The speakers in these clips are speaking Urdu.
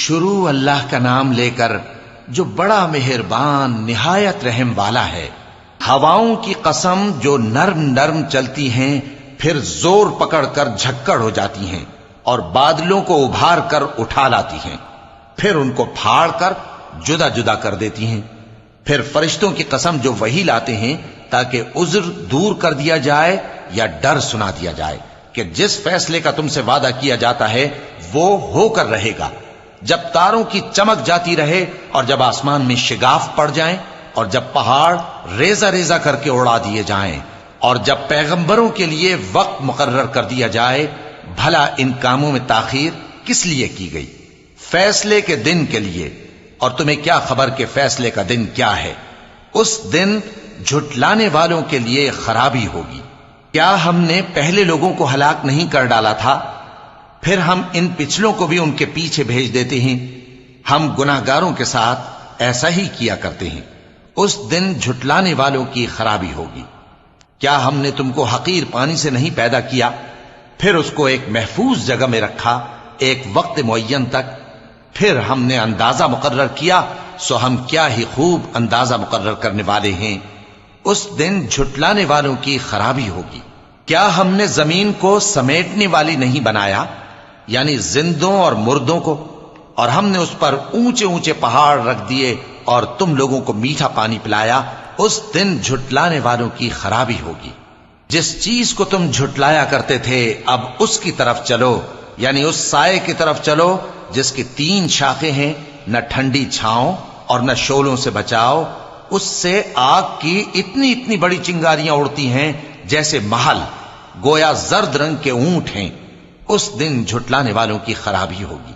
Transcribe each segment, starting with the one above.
شروع اللہ کا نام لے کر جو بڑا مہربان نہایت رحم والا ہے۔ ہواؤں کی قسم جو نرم نرم چلتی ہیں پھر زور پکڑ کر جھکڑ ہو جاتی ہیں اور بادلوں کو ابھار کر اٹھا لاتی ہیں، پھر ان کو پھاڑ کر جدا جدا کر دیتی ہیں۔ پھر فرشتوں کی قسم جو وحی لاتے ہیں تاکہ عذر دور کر دیا جائے یا ڈر سنا دیا جائے کہ جس فیصلے کا تم سے وعدہ کیا جاتا ہے وہ ہو کر رہے گا، جب تاروں کی چمک جاتی رہے اور جب آسمان میں شگاف پڑ جائیں اور جب پہاڑ ریزہ ریزہ کر کے اڑا دیے جائیں اور جب پیغمبروں کے لیے وقت مقرر کر دیا جائے، بھلا ان کاموں میں تاخیر کس لیے کی گئی؟ فیصلے کے دن کے لیے، اور تمہیں کیا خبر کہ فیصلے کا دن کیا ہے؟ اس دن جھٹلانے والوں کے لیے خرابی ہوگی۔ کیا ہم نے پہلے لوگوں کو ہلاک نہیں کر ڈالا تھا؟ پھر ہم ان پچھلوں کو بھی ان کے پیچھے بھیج دیتے ہیں۔ ہم گناہگاروں کے ساتھ ایسا ہی کیا کرتے ہیں۔ اس دن جھٹلانے والوں کی خرابی ہوگی۔ کیا ہم نے تم کو حقیر پانی سے نہیں پیدا کیا، پھر اس کو ایک محفوظ جگہ میں رکھا ایک وقت معین تک، پھر ہم نے اندازہ مقرر کیا، سو ہم کیا ہی خوب اندازہ مقرر کرنے والے ہیں۔ اس دن جھٹلانے والوں کی خرابی ہوگی۔ کیا ہم نے زمین کو سمیٹنے والی نہیں بنایا، یعنی زندوں اور مردوں کو، اور ہم نے اس پر اونچے اونچے پہاڑ رکھ دیے اور تم لوگوں کو میٹھا پانی پلایا؟ اس دن جھٹلانے والوں کی خرابی ہوگی۔ جس چیز کو تم جھٹلایا کرتے تھے اب اس کی طرف چلو، یعنی اس سائے کی طرف چلو جس کی 3 شاخیں ہیں، نہ ٹھنڈی چھاؤں اور نہ شعلوں سے بچاؤ۔ اس سے آگ کی اتنی اتنی بڑی چنگاریاں اڑتی ہیں جیسے محل، گویا زرد رنگ کے اونٹ ہیں۔ اس دن جھٹلانے والوں کی خرابی ہوگی۔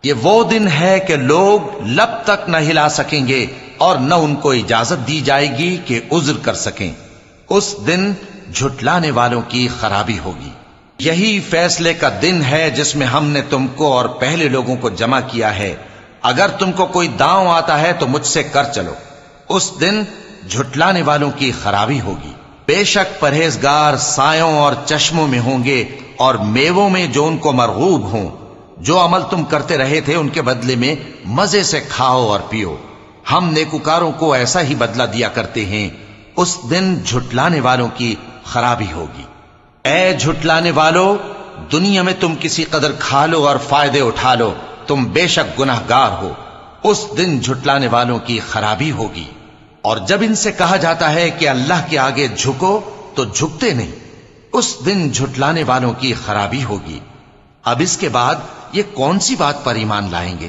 یہ وہ دن ہے کہ لوگ لب تک نہ ہلا سکیں گے اور نہ ان کو اجازت دی جائے گی کہ عذر کر سکیں۔ اس دن جھٹلانے والوں کی خرابی ہوگی۔ یہی فیصلے کا دن ہے جس میں ہم نے تم کو اور پہلے لوگوں کو جمع کیا ہے۔ اگر تم کو کوئی داؤں آتا ہے تو مجھ سے کر چلو۔ اس دن جھٹلانے والوں کی خرابی ہوگی۔ بے شک پرہیزگار سایوں اور چشموں میں ہوں گے اور میووں میں جو ان کو مرغوب ہوں۔ جو عمل تم کرتے رہے تھے ان کے بدلے میں مزے سے کھاؤ اور پیو۔ ہم نیکوکاروں کو ایسا ہی بدلہ دیا کرتے ہیں۔ اس دن جھٹلانے والوں کی خرابی ہوگی۔ اے جھٹلانے والو، دنیا میں تم کسی قدر کھا لو اور فائدے اٹھا لو، تم بے شک گناہگار ہو۔ اس دن جھٹلانے والوں کی خرابی ہوگی۔ اور جب ان سے کہا جاتا ہے کہ اللہ کے آگے جھکو تو جھکتے نہیں۔ اس دن جھٹلانے والوں کی خرابی ہوگی۔ اب اس کے بعد یہ کون سی بات پر ایمان لائیں گے؟